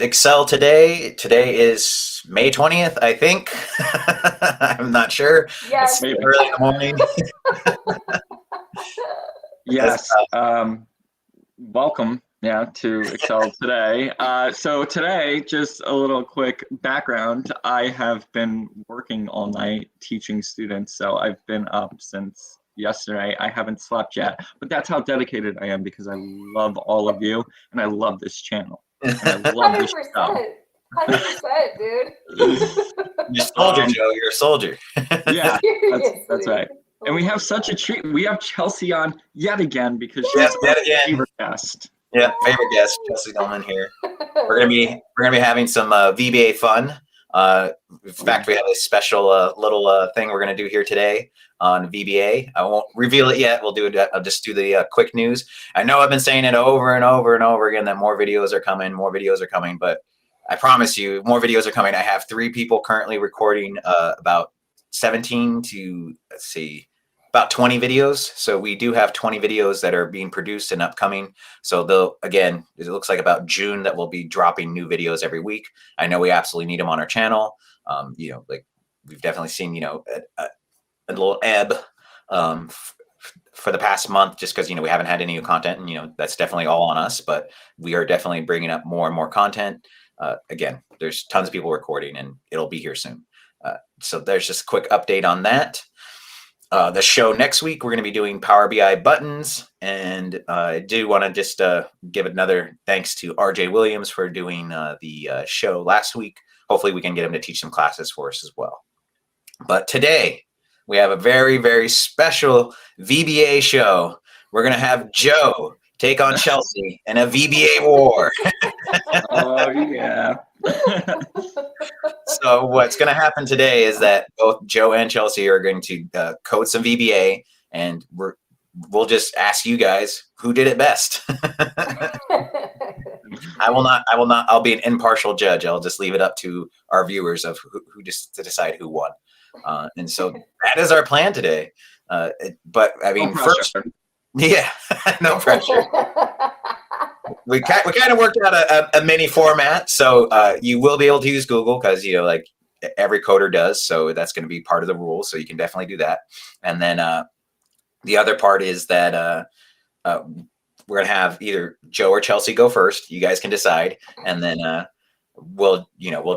Excel today. Today is May 20th, I think. I'm not sure. Yes. It's early in the morning. Yes. Welcome, to Excel today. So today, just a little quick background. I have been working all night teaching students, so I've been up since yesterday. I haven't slept yet, but that's how dedicated I am because I love all of you and I love this channel. And I love this show. 100%, dude. You're a soldier, Joe. You're a soldier. Yeah, that's right. And we have such a treat. We have Chelsea on yet again because she's our favorite guest. Yeah, favorite guest, Chelsea Dohemann here. We're gonna be having some VBA fun. In fact, we have a special little thing we're gonna do here today on VBA. I won't reveal it yet. We'll do it. I'll just do the quick news. I know I've been saying it over and over and over again that more videos are coming, but I promise you, more videos are coming. I have 3 people currently recording about 17 to about 20 videos. So we do have 20 videos that are being produced and upcoming. So again, it looks like about June that we'll be dropping new videos every week. I know we absolutely need them on our channel. Like we've definitely seen, a little ebb for the past month just because, we haven't had any new content and, that's definitely all on us, but we are definitely bringing up more and more content. Again, there's tons of people recording and it'll be here soon. So there's just a quick update on that. The show next week, we're going to be doing Power BI buttons. And I do want to just give another thanks to RJ Williams for doing the show last week. Hopefully we can get him to teach some classes for us as well. But today we have a very, very special VBA show. We're going to have Joe take on Chelsea in a VBA war. Oh, yeah. So what's going to happen today is that both Joe and Chelsea are going to code some VBA, and we'll just ask you guys who did it best. I will not. I'll be an impartial judge. I'll just leave it up to our viewers of who just to decide who won. And so that is our plan today. But I mean, first, yeah, no pressure. We kind of worked out a mini format, so you will be able to use Google because like every coder does. So that's going to be part of the rules. So you can definitely do that. And then the other part is that we're going to have either Joe or Chelsea go first. You guys can decide, and then we'll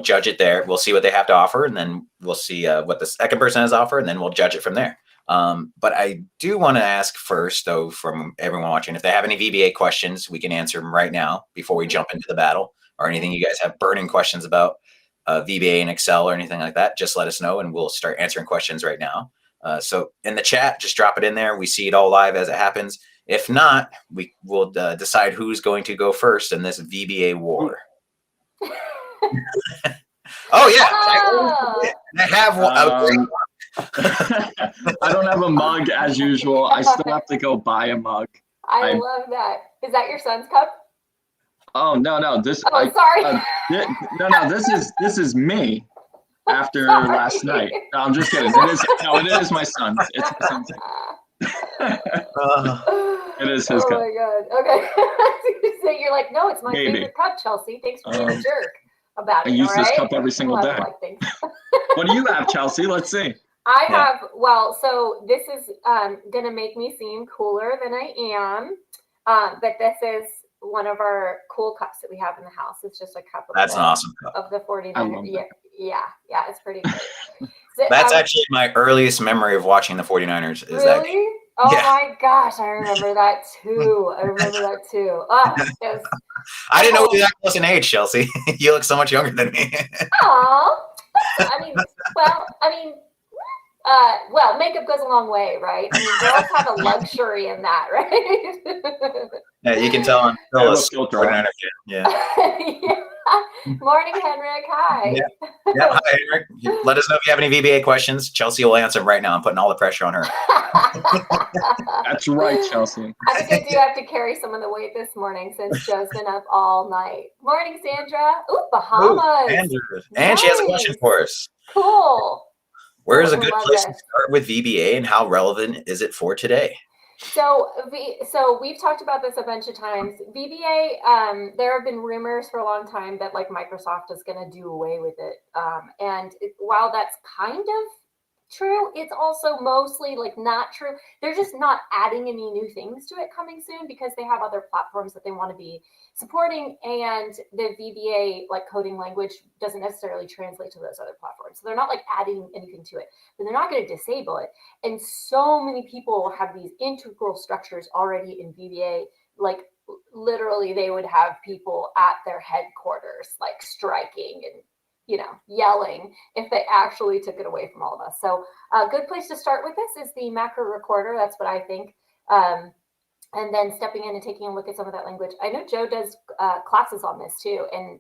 judge it there. We'll see what they have to offer, and then we'll see what the second person has to offer, and then we'll judge it from there. But I do want to ask first, though, from everyone watching, if they have any VBA questions, we can answer them right now before we jump into the battle, or anything you guys have burning questions about VBA and Excel or anything like that, just let us know and we'll start answering questions right now. So in the chat, just drop it in there. We see it all live as it happens. If not, we will decide who's going to go first in this VBA war. Oh, yeah. I have one. I don't have a mug as usual. I still have to go buy a mug. I love that. Is that your son's cup? Oh no! Sorry. No. This is me after last night. No, I'm just kidding. It is my son's. It's my son's. It is his cup. Oh my god. Okay. So you're like, no, it's my favorite cup, Chelsea. Thanks for being a jerk about it. I use this cup every single day. What do you have, Chelsea? Let's see. I have, so this is going to make me seem cooler than I am, but this is one of our cool cups that we have in the house. It's just a cup of That's an awesome cup. Of the 49ers. Yeah, it's pretty good. So, that's actually my earliest memory of watching the 49ers. Is really? That Oh my gosh, I remember that too. I didn't know you were that close in age, Chelsea. You look so much younger than me. Oh, well, makeup goes a long way, right? I mean, girls have a luxury in that, right? Yeah, you can tell I'm still a 49er kid. Yeah. Morning, Henrik. Hi. Yeah. Hi, Henrik. Let us know if you have any VBA questions. Chelsea will answer them right now. I'm putting all the pressure on her. That's right, Chelsea. I think I do have to carry some of the weight this morning since Joe's been up all night. Morning, Sandra. Ooh, Bahamas. And she has a question for us. Cool. Where is a good place to start with VBA and how relevant is it for today? So we've talked about this a bunch of times. VBA, there have been rumors for a long time that like Microsoft is going to do away with it. While that's kind of true, it's also mostly like not true. They're just not adding any new things to it coming soon because they have other platforms that they want to be supporting, and the VBA like coding language doesn't necessarily translate to those other platforms. So they're not like adding anything to it, but they're not going to disable it. And so many people have these integral structures already in VBA, like literally they would have people at their headquarters like striking and yelling if they actually took it away from all of us. So a good place to start with this is the macro recorder. That's what I think. And then stepping in and taking a look at some of that language. I know Joe does classes on this too, and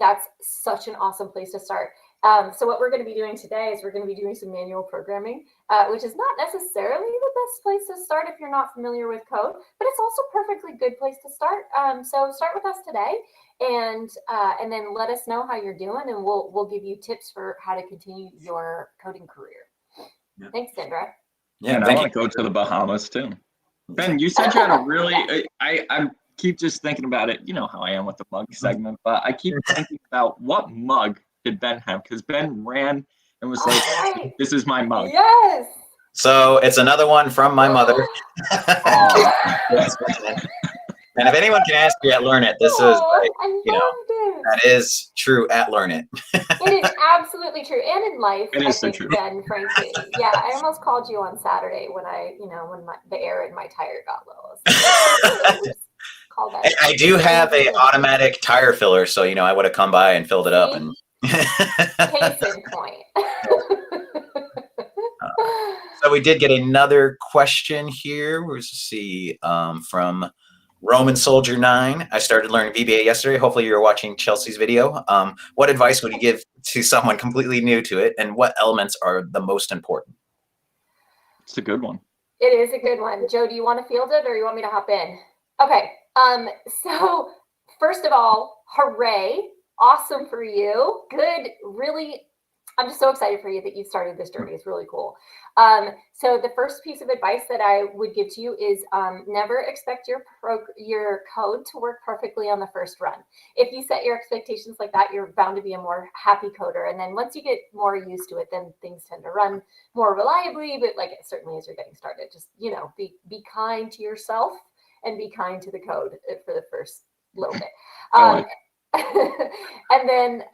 that's such an awesome place to start. So what we're going to be doing today is we're going to be doing some manual programming, which is not necessarily the best place to start if you're not familiar with code, but it's also a perfectly good place to start. So start with us today, and then let us know how you're doing, and we'll give you tips for how to continue your coding career. Yeah. Thanks, Sandra. Yeah, and I want to go to the Bahamas too. Ben, you said you had a really, I keep just thinking about it. You know how I am with the mug segment, but I keep thinking about what mug did Ben have? Because Ben ran and was like, right. This is my mug. Yes. So it's another one from my mother. And if anyone can ask you at Learnit, this is, like, that is true at Learnit. It is absolutely true. And in life, it is so true. Ben, frankly. Yeah, I almost called you on Saturday when the air in my tire got low. I do have a automatic tire filler, so, I would have come by and filled it up. And case in point. So we did get another question here. Let's see, from Roman Soldier 9. I started learning VBA yesterday. Hopefully you're watching Chelsea's video. What advice would you give to someone completely new to it, and what elements are the most important? It's a good one. It is a good one. Joe, do you want to field it or you want me to hop in? Okay. So first of all, hooray. Awesome for you. Good. Really, I'm just so excited for you that you've started this journey. It's really cool. So the first piece of advice that I would give to you is never expect your code to work perfectly on the first run. If you set your expectations like that, you're bound to be a more happy coder. And then once you get more used to it, then things tend to run more reliably. But like certainly as you're getting started, just be kind to yourself and be kind to the code for the first little bit. And then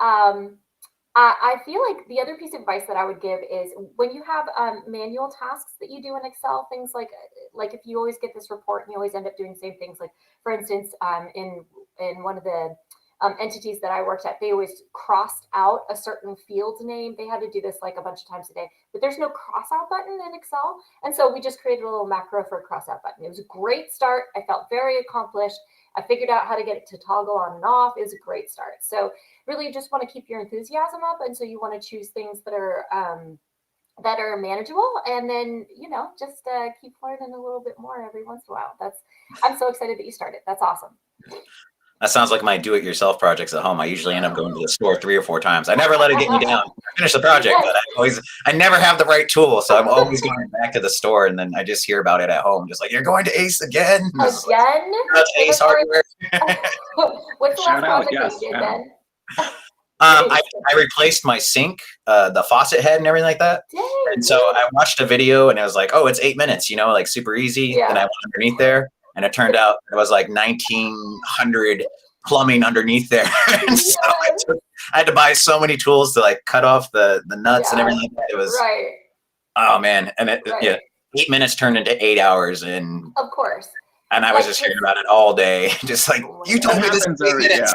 I feel like the other piece of advice that I would give is when you have manual tasks that you do in Excel, things like if you always get this report and you always end up doing the same things, like for instance, in one of the entities that I worked at, they always crossed out a certain field name. They had to do this like a bunch of times a day, but there's no cross out button in Excel. And so we just created a little macro for a cross out button. It was a great start. I felt very accomplished. I figured out how to get it to toggle on and off. It was a great start. So really you just want to keep your enthusiasm up. And so you want to choose things that are manageable, and then, just keep learning a little bit more every once in a while. I'm so excited that you started. That's awesome. That sounds like my do-it-yourself projects at home. I usually end up going to the store 3 or 4 times. I never let it get me down. I finish the project, but I never have the right tool. So I'm always going back to the store, and then I just hear about it at home. Just like, you're going to Ace again? Again? That's Ace Hardware. What's the last project that you did, Ben? I replaced my sink, the faucet head and everything like that. Dang, and so I watched a video and it was like, oh, it's 8 minutes, like super easy. Yeah. Then I went underneath there, and it turned out it was like 1900 plumbing underneath there. And so I had to buy so many tools to like cut off the nuts and everything like that. It was right. Oh man. And 8 minutes turned into 8 hours, and of course. And I was just hearing about it all day, just like, you told me this in 8 minutes.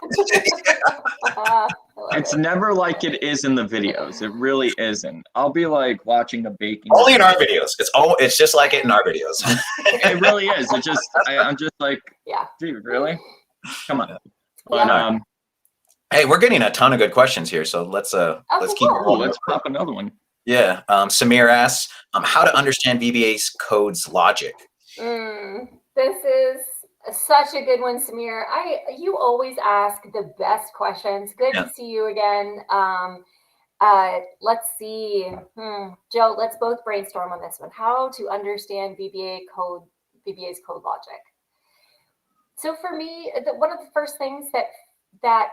It's never like it is in the videos. It really isn't. I'll be like watching the baking. Only in our videos. It's just like it in our videos. It really is. It just I'm just like, dude, really? Come on. But hey, we're getting a ton of good questions here, so let's keep going. Let's pop another one. Yeah. Samir asks, how to understand VBA's code's logic. This is such a good one, Samir. You always ask the best questions. Good to see you again. Let's see. Joe, let's both brainstorm on this one. How to understand VBA code VBA's code logic. So for me, one of the first things that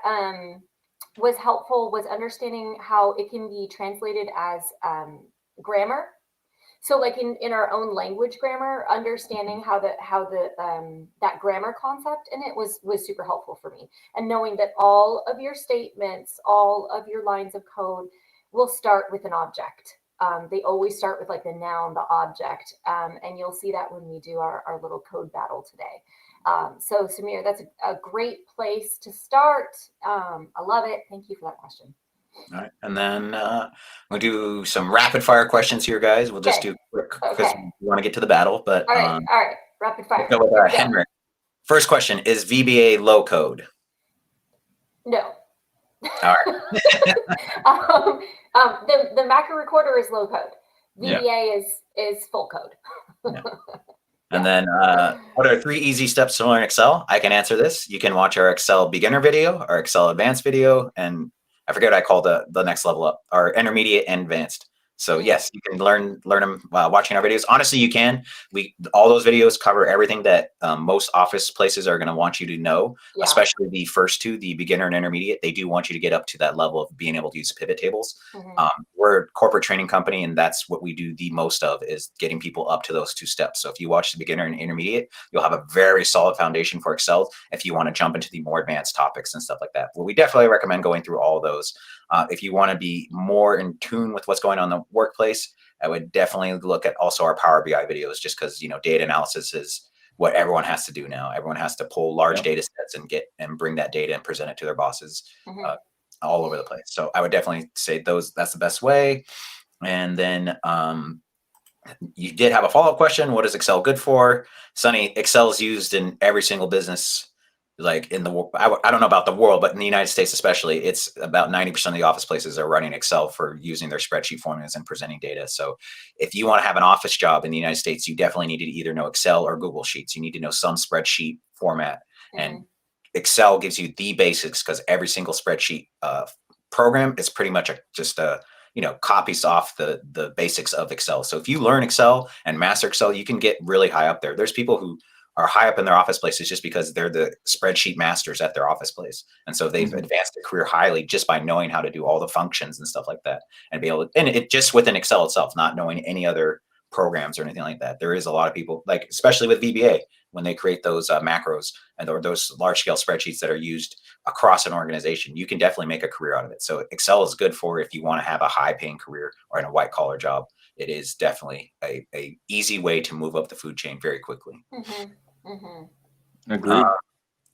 was helpful was understanding how it can be translated as grammar. So like in our own language grammar, understanding how that grammar concept in it was super helpful for me. And knowing that all of your statements, all of your lines of code will start with an object. They always start with like the noun, the object. And you'll see that when we do our little code battle today. So Samir, that's a great place to start. I love it. Thank you for that question. All right, and then we'll do some rapid fire questions here, guys. We'll just do quick because we want to get to the battle. But all right, rapid fire. We'll go with Henrik. First question: is VBA low code? No. All right. The macro recorder is low code. VBA is full code. Yeah. And then what are 3 easy steps to learn Excel? I can answer this. You can watch our Excel beginner video, our Excel advanced video, and I forget what I call the next level up, our intermediate and advanced. So yes, you can learn them watching our videos. Honestly, you can. All those videos cover everything that most office places are going to want you to know, especially the first 2, the beginner and intermediate. They do want you to get up to that level of being able to use pivot tables. We're a corporate training company, and that's what we do the most of, is getting people up to those 2 steps. So if you watch the beginner and intermediate, you'll have a very solid foundation for Excel if you want to jump into the more advanced topics and stuff like that. Well, we definitely recommend going through all of those. If you want to be more in tune with what's going on in the workplace, I would definitely look at also our Power BI videos, just because, data analysis is what everyone has to do now. Everyone has to pull large data sets and bring that data and present it to their bosses all over the place. So I would definitely say that's the best way. And then you did have a follow-up question. What is Excel good for? Sonny, Excel is used in every single business. Like in the, I don't know about the world, but in the United States especially, it's about 90% of the office places are running Excel for using their spreadsheet formulas and presenting data. So if you want to have an office job in the United States, you definitely need to either know Excel or Google Sheets. You need to know some spreadsheet format. And Excel gives you the basics, because every single spreadsheet program is pretty much just copies off the basics of Excel. So if you learn Excel and master Excel, you can get really high up there. There's people who are high up in their office places just because they're the spreadsheet masters at their office place. And so they've advanced their career highly just by knowing how to do all the functions and stuff like that, and be able to, and it just within Excel itself, not knowing any other programs or anything like that. There is a lot of people, like, especially with VBA, when they create those macros or those large scale spreadsheets that are used across an organization, you can definitely make a career out of it. So Excel is good for if you want to have a high paying career or in a white collar job. It is definitely a easy way to move up the food chain very quickly. Agreed.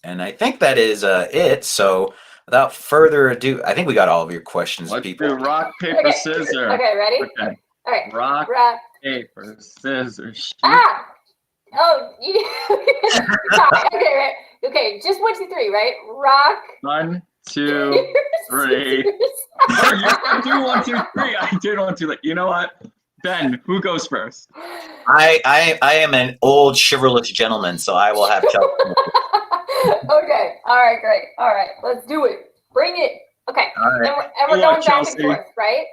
And I think that is it. So without further ado, I think we got all of your questions. Let's people. do rock, paper, scissors. Okay, ready? Okay. All right. Rock, paper, scissors, shoot. Oh, okay, right. Okay, just 1, 2, 3, right? Rock. 1, 2, 3. You do 1, 2, 3. I did 1, 2. You know what? Ben, who goes first? I am an old chivalrous gentleman, so I will have Chelsea. Okay. All right, great. All right, let's do it. Bring it. Okay. All right. And we're going back and forth, right?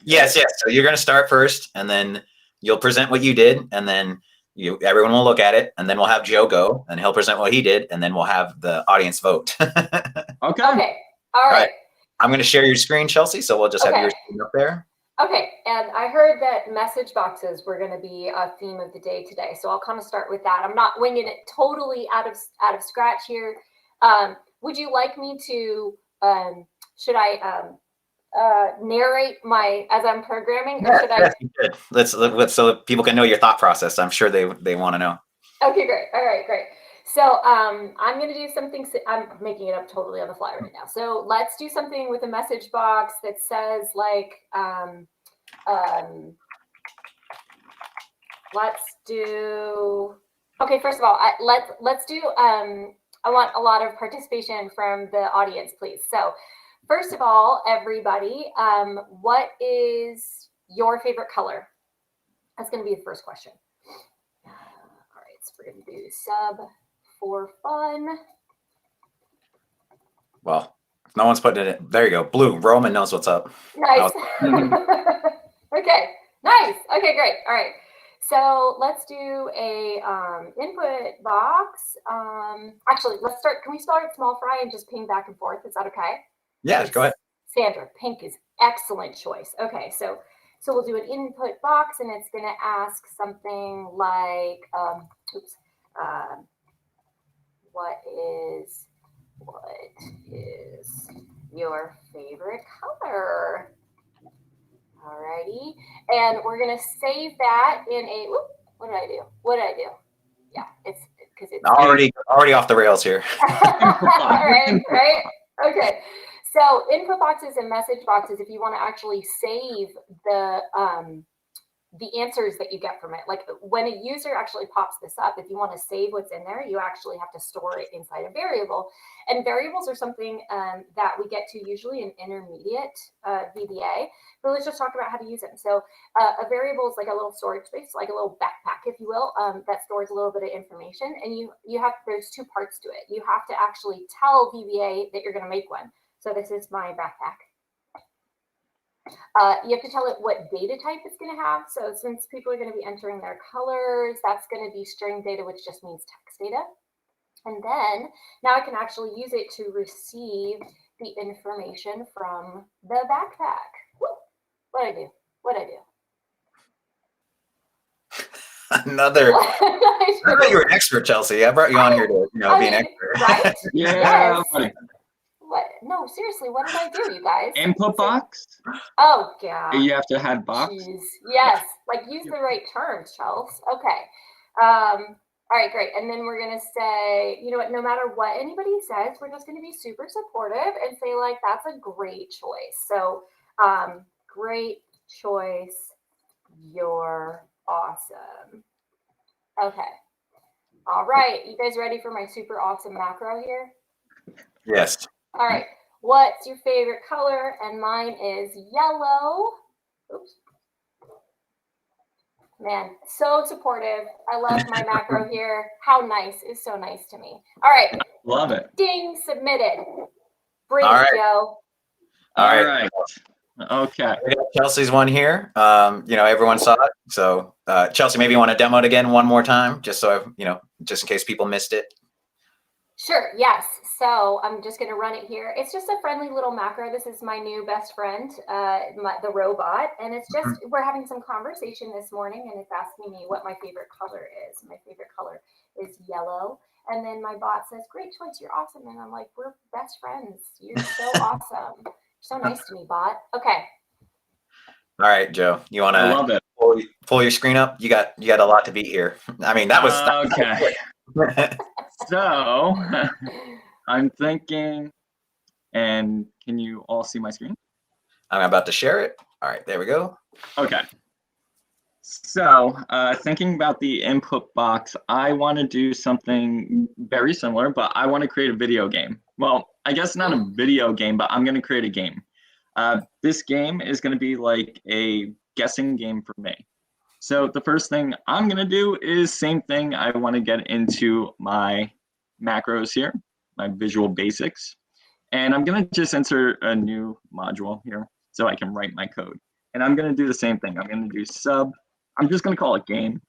Yes. So you're going to start first, and then you'll present what you did, and then everyone will look at it, and then we'll have Joe go, and he'll present what he did, and then we'll have the audience vote. Okay. All right. I'm going to share your screen, Chelsea, so we'll just have your screen up there. Okay, and I heard that message boxes were going to be a theme of the day today, so I'll kind of start with that. I'm not winging it totally out of scratch here. Would you like me to? Should I narrate as I'm programming, or should I? Let's so people can know your thought process. I'm sure they want to know. Okay, great. All right, great. So I'm going to do something. I'm making it up totally on the fly right now. So let's do something with a message box that says like, let's do. Okay, first of all, let's do. I want a lot of participation from the audience, please. So first of all, everybody, what is your favorite color? That's going to be the first question. All right, so we're going to do sub for fun. Well, if no one's putting it in, there you go. Blue. Roman knows what's up. Nice. Okay, nice. Okay, great. All right. So let's do a input box. Actually, let's start. Can we start small fry and just ping back and forth? Is that okay? Yeah, go ahead. Sandra, pink is excellent choice. Okay, so we'll do an input box, and it's going to ask something like, what is your favorite color? Alrighty, and we're gonna save that in a. Whoop, what did I do? What did I do? Yeah, it's because it's already off the rails here. right. Okay, so input boxes and message boxes. If you want to actually save the answers that you get from it, like when a user actually pops this up, if you want to save what's in there, you actually have to store it inside a variable. And variables are something that we get to usually in intermediate VBA, but let's just talk about how to use them. So a variable is like a little storage space, like a little backpack, if you will, that stores a little bit of information. And there's two parts to it. You have to actually tell VBA that you're going to make one. So this is my backpack. You have to tell it what data type it's going to have. So since people are going to be entering their colors, that's going to be string data, which just means text data. And then now I can actually use it to receive the information from the backpack. What'd I do? Another. I thought you were an expert, Chelsea. I brought you on here to be an expert. Right? Yeah. Yes. What? No, seriously, what did I do, you guys? Input box? Oh, God. You have to have box? Jeez. Yes, like use the right terms, Chels. Okay. All right, great. And then we're going to say, you know what, no matter what anybody says, we're just going to be super supportive and say, like, that's a great choice. So, great choice. You're awesome. Okay. All right. You guys ready for my super awesome macro here? Yes. All right, what's your favorite color? And mine is yellow. Oops. Man, so supportive. I love my macro here. How nice is so nice to me. All right. Love it. Ding, submitted. Bring All it, right. Joe. All right. Okay. We got Chelsea's one here. Everyone saw it. So Chelsea, maybe you want to demo it again one more time, just so just in case people missed it. Sure, yes. So I'm just going to run it here. It's just a friendly little macro. This is my new best friend, the robot. And it's just, we're having some conversation this morning, and it's asking me what my favorite color is. My favorite color is yellow. And then my bot says, great choice, you're awesome. And I'm like, we're best friends. You're so awesome. You're so nice to me, bot. Okay. All right, Joe, you want to pull your screen up? You got a lot to beat here. I mean, that was okay. So I'm thinking, and can you all see my screen? I'm about to share it. All right, there we go. Okay. So thinking about the input box, I want to do something very similar, but I want to create a video game. Well, I guess not a video game, but I'm going to create a game. This game is going to be like a guessing game for me. So the first thing I'm going to do is same thing. I want to get into my macros here, my visual basics. And I'm going to just insert a new module here so I can write my code. And I'm going to do the same thing. I'm going to do sub. I'm just going to call it game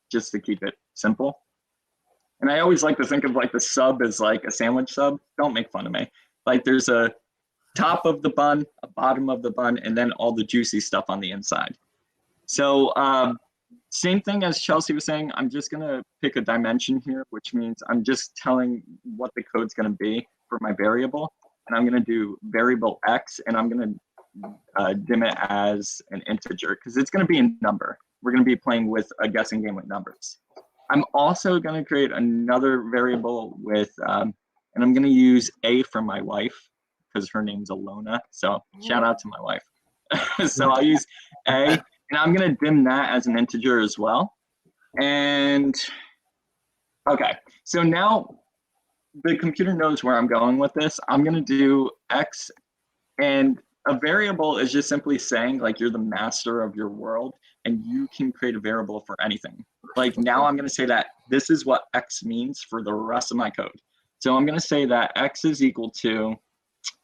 just to keep it simple. And I always like to think of like the sub as like a sandwich sub. Don't make fun of me. Like there's a top of the bun, a bottom of the bun, and then all the juicy stuff on the inside. So same thing as Chelsea was saying, I'm just going to pick a dimension here, which means I'm just telling what the code's going to be for my variable. And I'm going to do variable X, and I'm going to dim it as an integer because it's going to be a number. We're going to be playing with a guessing game with numbers. I'm also going to create another variable with, and I'm going to use A for my wife because her name's Alona. So shout out to my wife. So I'll use A. And I'm going to dim that as an integer as well. And okay, so now the computer knows where I'm going with this. I'm going to do X, and a variable is just simply saying like you're the master of your world and you can create a variable for anything. Like now I'm going to say that this is what X means for the rest of my code. So I'm going to say that X is equal to,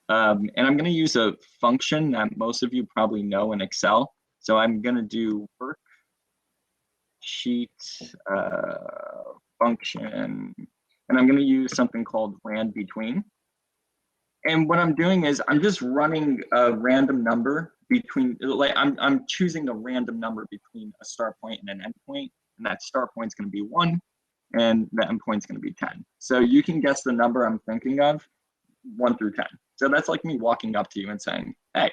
and I'm going to use a function that most of you probably know in Excel. So I'm going to do work sheet function, and I'm going to use something called rand between. And what I'm doing is I'm just running a random number between, like I'm choosing a random number between a start point and an end point, and that start point is going to be 1, and the end point is going to be 10. So you can guess the number I'm thinking of, 1 through 10. So that's like me walking up to you and saying, hey,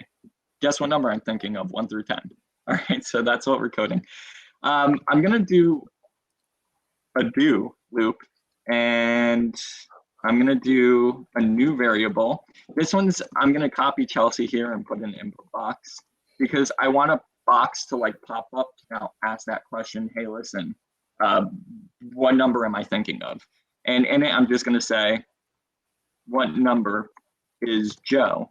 guess what number I'm thinking of, 1 through 10. All right, so that's what we're coding. I'm going to do a do loop, and I'm going to do a new variable. This one's, I'm going to copy Chelsea here and put in an input box because I want a box to like pop up to now ask that question, hey, listen, what number am I thinking of? And in it, I'm just going to say, what number is Joe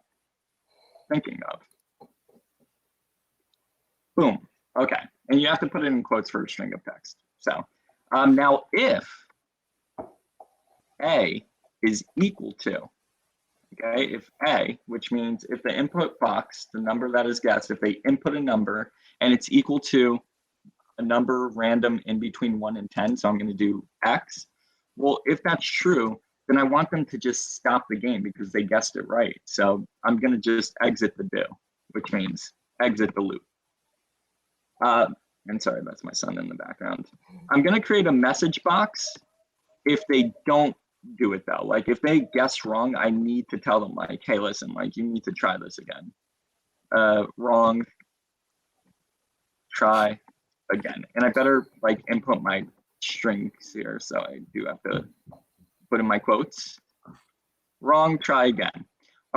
thinking of? Boom. Okay. And you have to put it in quotes for a string of text. So now if A is equal to, okay, if A, which means if the input box, the number that is guessed, if they input a number and it's equal to a number random in between 1 and 10, so I'm going to do X. Well, if that's true, then I want them to just stop the game because they guessed it right. So I'm going to just exit the do, which means exit the loop. And sorry, that's my son in the background. I'm going to create a message box if they don't do it though. Like if they guess wrong, I need to tell them like, hey, listen, like you need to try this again. Wrong, try again. And I better like input my strings here. So I do have to put in my quotes. Wrong, try again.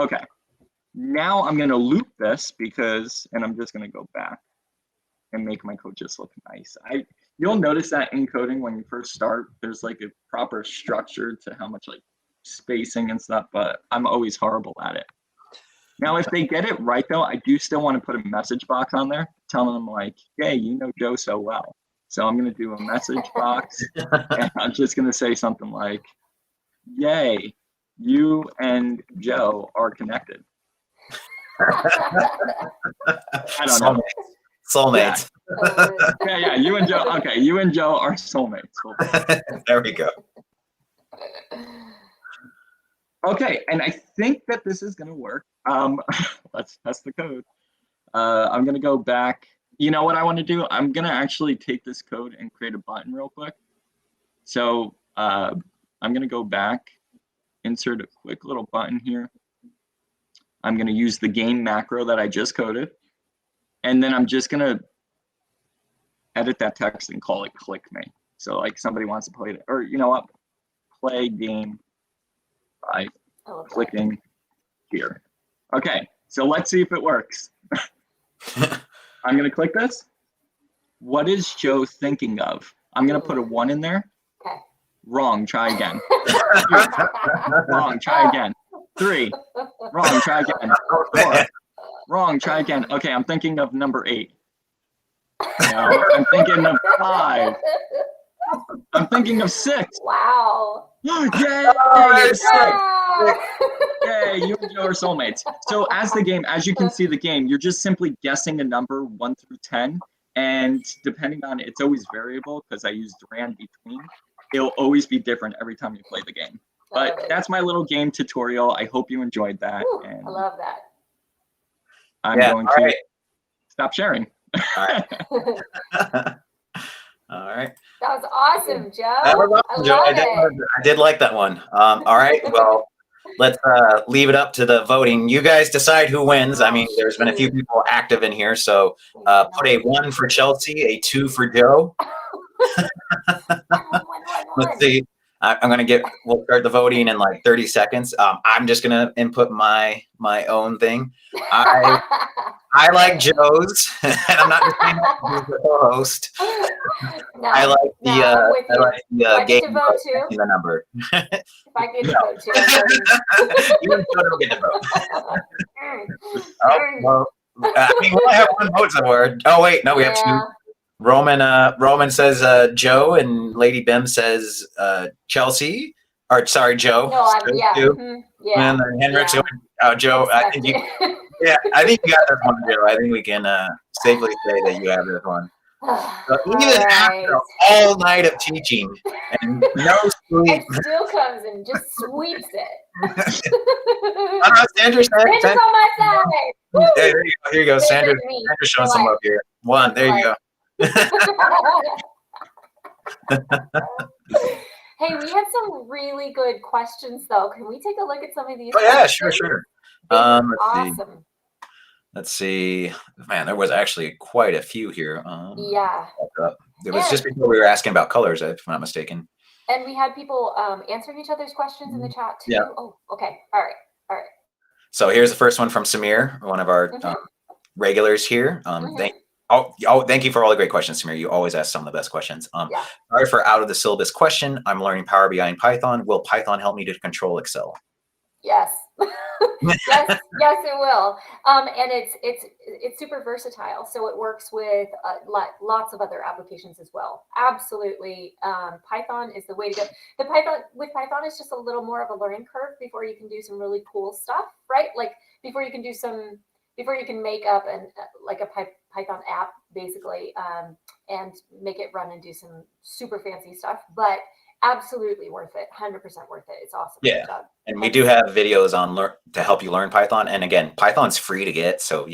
Okay. Now I'm going to loop this because, and I'm just going to go back and make my code just look nice. You'll notice that in coding when you first start, there's like a proper structure to how much like spacing and stuff, but I'm always horrible at it. Now, if they get it right though, I do still want to put a message box on there, telling them like, hey, you know Joe so well. So I'm going to do a message box and I'm just going to say something like, yay, you and Joe are connected. I don't know. Soulmates. Yeah, you and Joe. Okay, you and Joe are soulmates. Cool. There we go. Okay, and I think that this is gonna work. Let's test the code. I'm gonna go back. You know what I want to do? I'm gonna actually take this code and create a button real quick. So I'm gonna go back, insert a quick little button here. I'm gonna use the game macro that I just coded. And then I'm just gonna edit that text and call it click me. So like somebody wants to play it, or you know what? Play game by clicking here. Okay, so let's see if it works. I'm gonna click this. What is Joe thinking of? I'm gonna put a 1 in there. Okay. Wrong, try again. 2, wrong, try again. 3, wrong, try again. 4, wrong, try again. Okay, I'm thinking of number 8. No, I'm thinking of 5. I'm thinking of 6. Wow. Yay! Yay, you and Joe are soulmates. So as you can see the game, you're just simply guessing a number 1 through 10. And depending on, it's always variable because I used rand between. It'll always be different every time you play the game. But that's my little game tutorial. I hope you enjoyed that. Ooh, and I love that. I'm going to stop sharing. All right. All right. That was awesome, Joe. That was awesome, Joe. I did like that one. All right. Well, let's leave it up to the voting. You guys decide who wins. I mean, there's been a few people active in here, so put a 1 for Chelsea, a 2 for Joe. Let's see. We'll start the voting in like 30 seconds. I'm just gonna input my own thing. I like Joe's, and I'm not just saying that because he's the co-host. No, I like the game the number. If I get to vote too. You and Joe don't get to vote. Well, I mean, we only have 1 vote somewhere. Oh wait, no, we have 2. Roman says Joe, and Lady Bim says Chelsea. Or sorry, Joe. No, yeah. And then Henrik, Joe. I think you. Yeah, I think you got this one, Joe. I think we can safely say that you have this one. So All even right. after all night of teaching and no sleep, And still comes and just sweeps it. all right, Sandra, Sandra's on my side. Woo! there you go. Here you go. Sandra, Favorite me Sandra's for showing some life. love here. One, there you go. Hey, we had some really good questions though. Can we take a look at some of these Oh yeah, questions? sure. They were Let's see. awesome. Let's see. Man, there was actually quite a few here. Yeah. It was just before we were asking about colors, if I'm not mistaken. And we had people answering each other's questions in the chat too. Yeah. Oh, okay. All right. So here's the first one from Samir, one of our regulars here. Thank you for all the great questions, Samir. You always ask some of the best questions. Sorry for out of the syllabus question. I'm learning Power BI and Python. Will Python help me to control Excel? Yes. yes, it will. And it's super versatile. So it works with lots of other applications as well. Absolutely. Python is the way to go. With Python, it's just a little more of a learning curve before you can do some really cool stuff, right? Like before you can make up like a Python app basically, and make it run and do some super fancy stuff. But absolutely worth it. 100% worth it. It's awesome. Yeah. And we do have videos on to help you learn Python. And again, Python's free to get. So,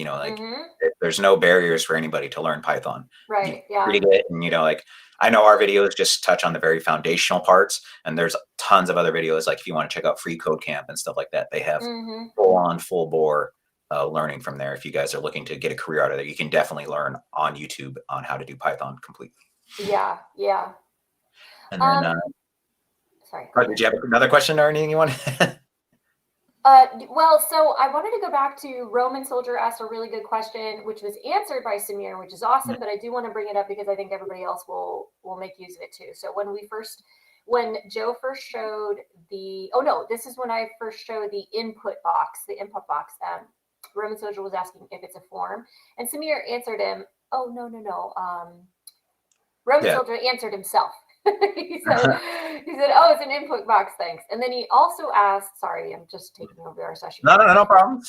there's no barriers for anybody to learn Python. Right. Yeah. Free to get. And, I know our videos just touch on the very foundational parts. And there's tons of other videos. Like if you want to check out Free Code Camp and stuff like that, they have full bore learning from there. If you guys are looking to get a career out of there, you can definitely learn on YouTube on how to do Python completely. Yeah. And then, sorry. Did you have another question or anything you want? Well, so I wanted to go back to Roman Soldier asked a really good question, which was answered by Samir, which is awesome. But I do want to bring it up because I think everybody else will make use of it too. So when Joe first showed this is when I first showed the input box. Roman Soldier was asking if it's a form, and Samir answered him, "Oh no. Roman Soldier answered himself." he said, "Oh, it's an input box, thanks." And then he also asked, sorry, I'm just taking over our session. No problem.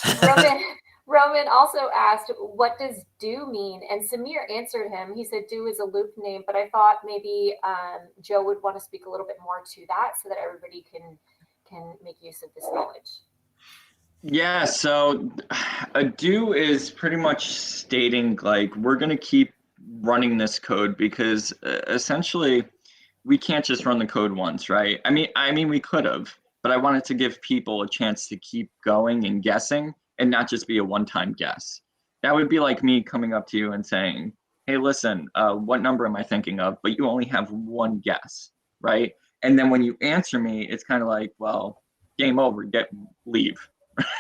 Roman also asked, "What does do mean?" And Samir answered him. He said, "Do is a loop name," but I thought maybe Joe would want to speak a little bit more to that so that everybody can make use of this knowledge. Yeah, so a do is pretty much stating like we're going to keep running this code because essentially we can't just run the code once, right? I mean we could have, but I wanted to give people a chance to keep going and guessing and not just be a one-time guess. That would be like me coming up to you and saying, "Hey, listen, what number am I thinking of?" But you only have one guess, right? And then when you answer me, it's kind of like, well, game over, leave.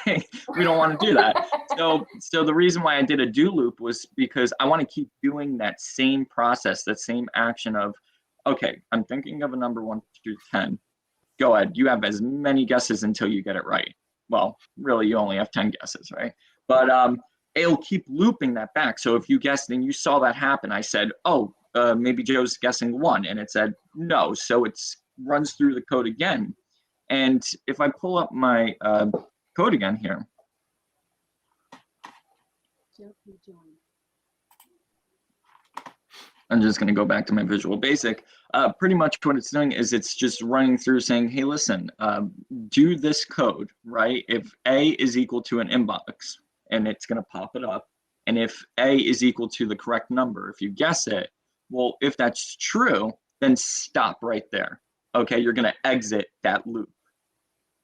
We don't want to do that. So the reason why I did a do loop was because I want to keep doing that same process, that same action of, okay, I'm thinking of a number 1 through 10. Go ahead. You have as many guesses until you get it right. Well, really, you only have 10 guesses, right? But it'll keep looping that back. So if you guessed and you saw that happen, I said, oh, maybe Joe's guessing 1, and it said no. So it runs through the code again. And if I pull up my code again here. I'm just going to go back to my Visual Basic. Pretty much what it's doing is it's just running through saying, hey, listen, do this code, right? If A is equal to an inbox, and it's going to pop it up. And if A is equal to the correct number, if you guess it, well, if that's true, then stop right there. Okay, you're going to exit that loop.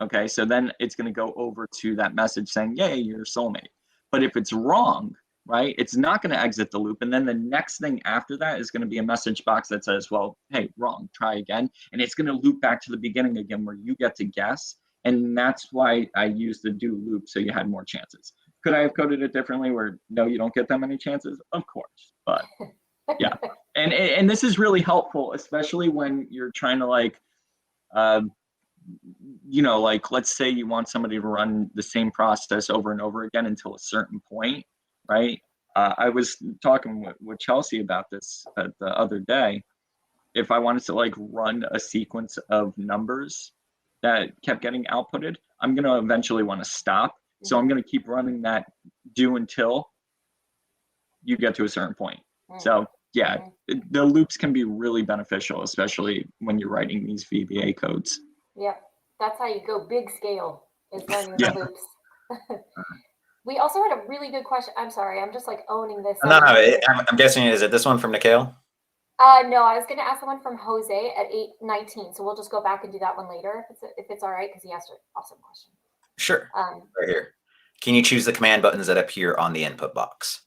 Okay, so then it's going to go over to that message saying, yay, you're a soulmate. But if it's wrong, right, it's not going to exit the loop. And then the next thing after that is going to be a message box that says, well, hey, wrong, try again. And it's going to loop back to the beginning again where you get to guess. And that's why I used the do loop so you had more chances. Could I have coded it differently where, no, you don't get that many chances? Of course, but yeah. And this is really helpful, especially when you're trying to like, you know, like let's say you want somebody to run the same process over and over again until a certain point, right? I was talking with Chelsea about this the other day. If I wanted to like run a sequence of numbers that kept getting outputted, I'm going to eventually want to stop. So I'm going to keep running that do until you get to a certain point. So yeah, the loops can be really beneficial, especially when you're writing these VBA codes. Yep. That's how you go big scale, is learning Yeah. the loops. We also had a really good question. I'm sorry, I'm just like owning this. No, I'm guessing, is it this one from Nikhil? No, I was going to ask the one from Jose at 8:19. So we'll just go back and do that one later if it's all right, because he asked an awesome question. Sure. Right here. Can you choose the command buttons that appear on the input box?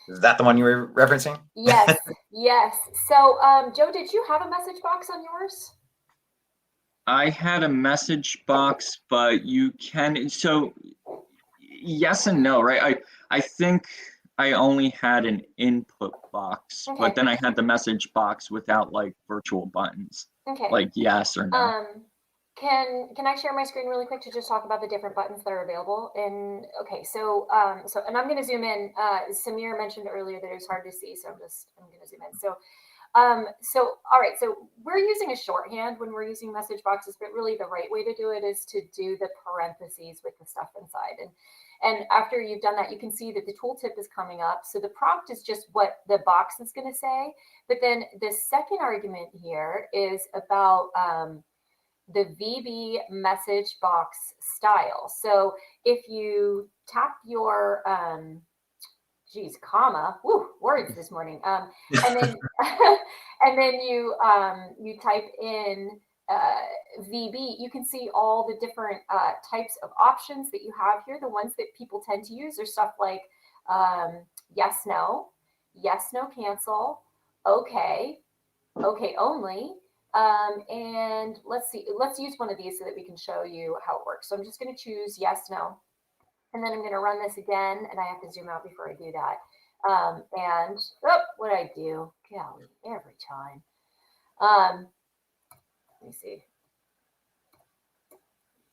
Is that the one you were referencing? Yes, yes. So, Joe, did you have a message box on yours? I had a message box, but you can, so yes and no, right? I think I only had an input box, Okay. but then I had the message box without like virtual buttons, Okay. like yes or no. Can I share my screen really quick to just talk about the different buttons that are available? And okay, so and I'm going to zoom in. Samir mentioned earlier that it was hard to see, so I'm going to zoom in. So all right, so we're using a shorthand when we're using message boxes, but really the right way to do it is to do the parentheses with the stuff inside. And after you've done that, you can see that the tooltip is coming up. So the prompt is just what the box is going to say. But then the second argument here is about the VB message box style. So if you tap your comma, words this morning, and then and then you type in VB, you can see all the different types of options that you have here. The ones that people tend to use are stuff like yes, no, cancel, okay, okay only. And let's use one of these so that we can show you how it works. So I'm just going to choose yes, no, and then I'm going to run this again, and I have to zoom out before I do that. And what did I do? Golly, every time. Let me see.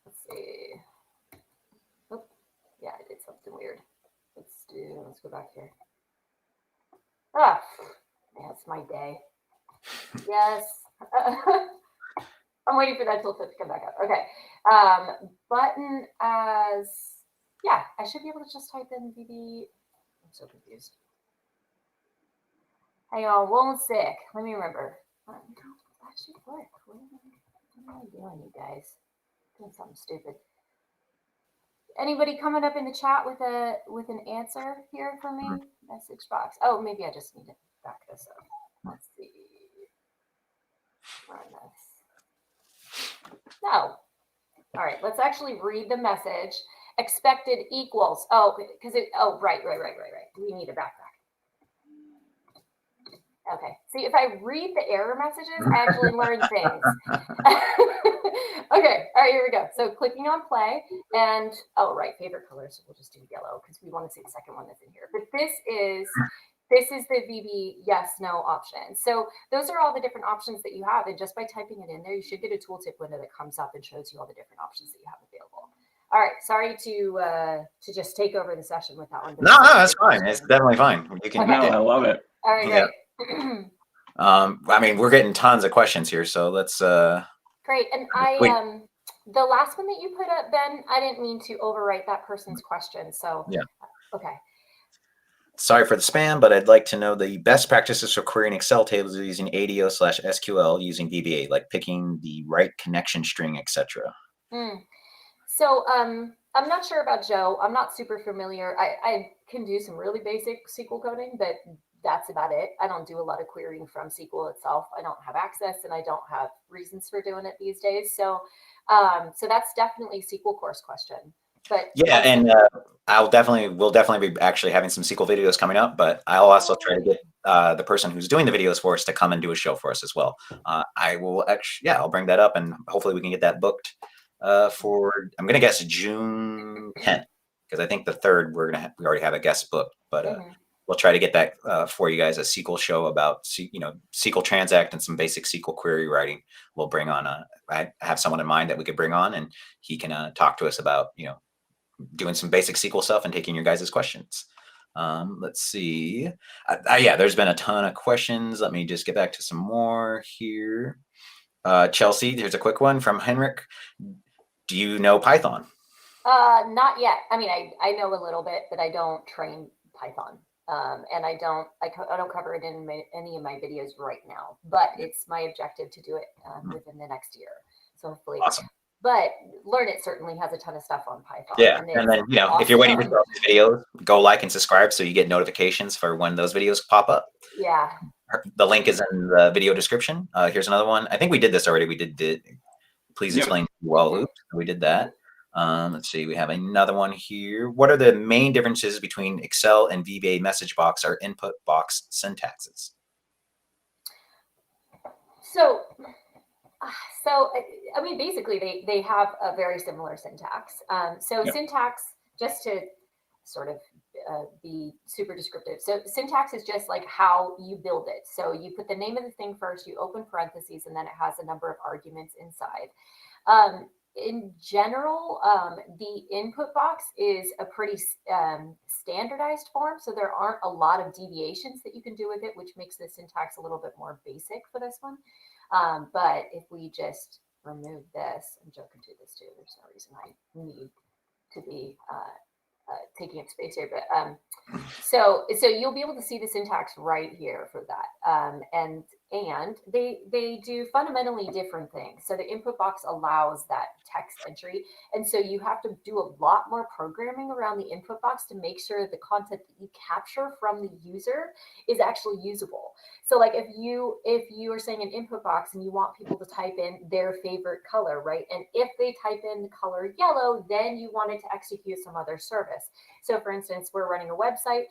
Let's see. Oh, yeah, I did something weird. Let's go back here. Ah, that's my day. Yes. I'm waiting for that tooltip to come back up. Okay. Button as, yeah, I should be able to just type in VB. I'm so confused. Hang on, one sec. Let me remember. That should work. What am I doing, you guys? Doing something stupid. Anybody coming up in the chat with an answer here for me? Message box. Oh, maybe I just need to back this up. Let's see. Run this. No. All right, let's actually read the message. Expected equals. Oh, because right. We need a backtrack. Okay. See, if I read the error messages, I actually learn things. Okay. All right, here we go. So clicking on play and, favorite color. So we'll just do yellow because we want to see the second one that's in here. But this is the VB yes, no option. So those are all the different options that you have. And just by typing it in there, you should get a tooltip window that comes up and shows you all the different options that you have available. All right. Sorry to just take over the session with that one. No, that's fine. It's definitely fine. You can. No, I love it. All right, yeah. great. I mean, we're getting tons of questions here, so let's. Great, and the last one that you put up, Ben, I didn't mean to overwrite that person's question. So yeah. Okay. Sorry for the spam, but I'd like to know the best practices for querying Excel tables using ADO/SQL using VBA, like picking the right connection string, etc. So I'm not sure about Joe. I'm not super familiar. I can do some really basic SQL coding, but that's about it. I don't do a lot of querying from SQL itself. I don't have access, and I don't have reasons for doing it these days. So that's definitely a SQL course question. But yeah, and we'll definitely be actually having some SQL videos coming up. But I'll also try to get the person who's doing the videos for us to come and do a show for us as well. I will actually, I'll bring that up, and hopefully we can get that booked for, I'm gonna guess June 10th, because I think the 3rd we already have a guest booked, but we'll try to get that for you guys, a SQL show about SQL Transact and some basic SQL query writing. We'll bring on I have someone in mind that we could bring on, and he can talk to us about doing some basic SQL stuff and taking your guys' questions. Let's see. Yeah, there's been a ton of questions. Let me just get back to some more here. Chelsea, here's a quick one from Henrik. Do you know Python? Not yet. I mean, I know a little bit, but I don't train Python. And I don't cover it in any of my videos right now, but it's my objective to do it within the next year. So hopefully, Awesome. but Learnit certainly has a ton of stuff on Python. Yeah, and then if you're waiting to awesome. start these videos, go like and subscribe so you get notifications for when those videos pop up. Yeah. The link is in the video description. Here's another one. I think we did this already. We did please explain well loop. We did that. Let's see. We have another one here. What are the main differences between Excel and VBA message box or input box syntaxes? So I mean, basically, they have a very similar syntax. Syntax, just to sort of be super descriptive. So syntax is just like how you build it. So you put the name of the thing first, you open parentheses, and then it has a number of arguments inside. In general, the input box is a pretty standardized form. So there aren't a lot of deviations that you can do with it, which makes the syntax a little bit more basic for this one. But if we just remove this, and Joe can do this too, there's no reason I need to be taking up space here, but so you'll be able to see the syntax right here for that. And they do fundamentally different things. So the input box allows that text entry. And so you have to do a lot more programming around the input box to make sure the content that you capture from the user is actually usable. So like if you are saying an input box and you want people to type in their favorite color, right? And if they type in the color yellow, then you want it to execute some other service. So for instance, we're running a website.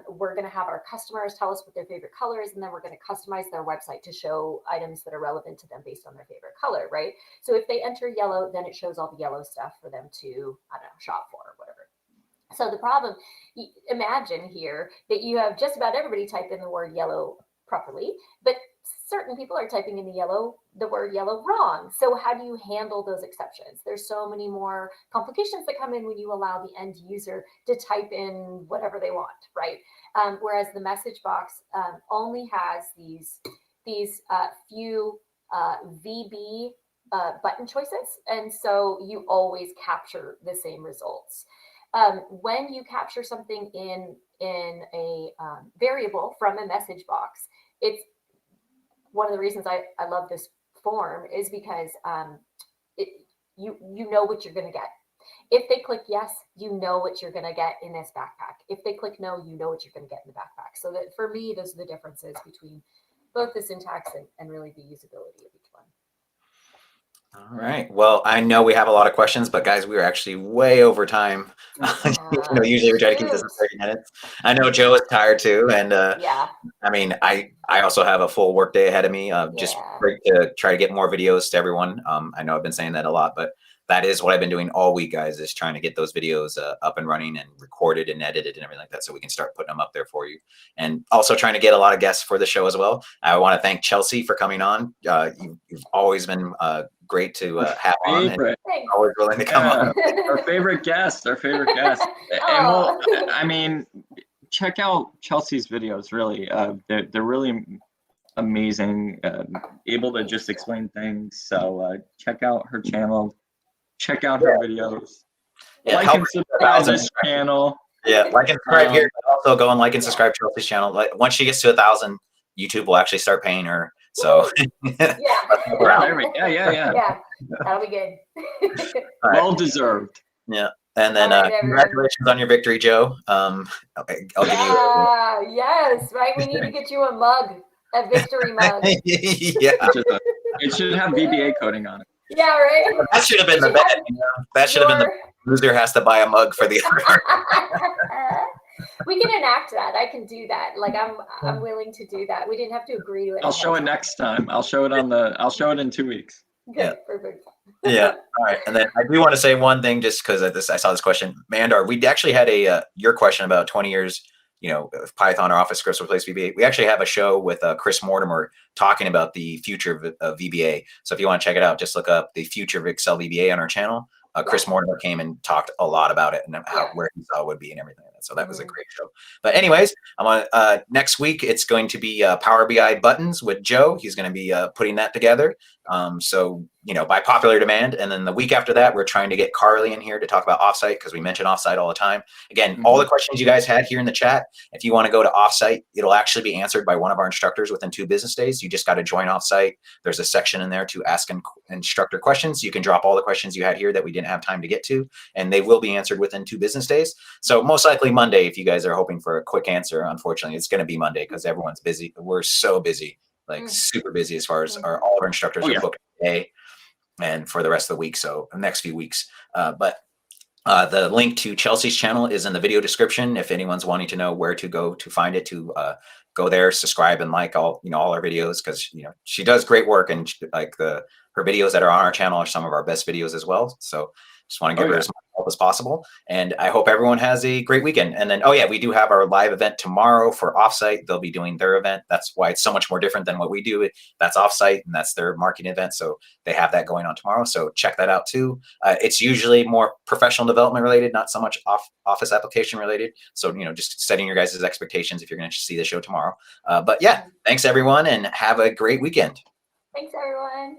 We're going to have our customers tell us what their favorite color is, and then we're going to customize their website to show items that are relevant to them based on their favorite color, right? So if they enter yellow, then it shows all the yellow stuff for them to, I don't know, shop for or whatever. So the problem, imagine here that you have just about everybody type in the word yellow properly, but certain people are typing in the word yellow wrong. So how do you handle those exceptions? There's so many more complications that come in when you allow the end user to type in whatever they want, right? Whereas the message box only has these few VB button choices, and so you always capture the same results. When you capture something in a variable from a message box, it's one of the reasons I love this form is because you know what you're going to get. If they click yes, you know what you're going to get in this backpack. If they click no, you know what you're going to get in the backpack. So that for me, those are the differences between both the syntax and really the usability of each one. All right. Well, I know we have a lot of questions, but guys, we are actually way over time. Usually we try to keep this in 30 minutes. I know Joe is tired too, and yeah. I mean, I also have a full work day ahead of me. Just great to try to get more videos to everyone. I know I've been saying that a lot, but that is what I've been doing all week, guys, is trying to get those videos up and running and recorded and edited and everything like that so we can start putting them up there for you. And also trying to get a lot of guests for the show as well. I want to thank Chelsea for coming on. You've always been great to have on. And always willing to come on. Our favorite guest. And I mean, check out Chelsea's videos, really. They're really amazing, able to just explain things. So check out her channel. Check out her videos. Yeah, like and subscribe to this channel. Yeah, like and subscribe here. Also go and like and subscribe to Chelsea's channel. Like once she gets to 1,000, YouTube will actually start paying her. So yeah, that'll be good. Well deserved. Yeah. And then congratulations on your victory, Joe. I'll give you yes, right. We need to get you a mug, a victory mug. Yeah. It should have VBA coding on it. Yeah, right. That should have been the bet. That should have been the loser has to buy a mug for the other. We can enact that. I can do that. Like I'm willing to do that. We didn't have to agree to it. I'll show it next time. I'll show it in 2 weeks. Good, yeah. Perfect. Yeah. All right. And then I do want to say one thing, just because I saw this question, Mandar. We actually had your question about 20 years, of Python or Office scripts replace VBA. We actually have a show with Chris Mortimer talking about the future of VBA. So if you want to check it out, just look up the future of Excel VBA on our channel. Chris Mortimer came and talked a lot about it and where he thought it would be and everything like that. So that was a great show. But anyways, I'm on next week. It's going to be Power BI buttons with Joe. He's going to be putting that together. So by popular demand. And then the week after that, we're trying to get Carly in here to talk about offsite, because we mention offsite all the time. Again, all the questions you guys had here in the chat, if you want to go to offsite, it'll actually be answered by one of our instructors within 2 business days. You just got to join offsite. There's a section in there to ask an instructor questions. You can drop all the questions you had here that we didn't have time to get to, and they will be answered within 2 business days. So most likely Monday, if you guys are hoping for a quick answer. Unfortunately, it's going to be Monday because everyone's busy. We're so busy, like super busy, as far as all of our instructors are booked today and for the rest of the week, so the next few weeks. But the link to Chelsea's channel is in the video description. If anyone's wanting to know where to go to find it, to go there, subscribe, and like all our videos, because she does great work, and her videos that are on our channel are some of our best videos as well. So just want to give her as much help as possible. And I hope everyone has a great weekend. And then, we do have our live event tomorrow for Offsite. They'll be doing their event. That's why it's so much more different than what we do. That's Offsite, and that's their marketing event. So they have that going on tomorrow. So check that out too. It's usually more professional development related, not so much office application related. So, just setting your guys' expectations if you're going to see the show tomorrow. But yeah, thanks everyone, and have a great weekend. Thanks everyone.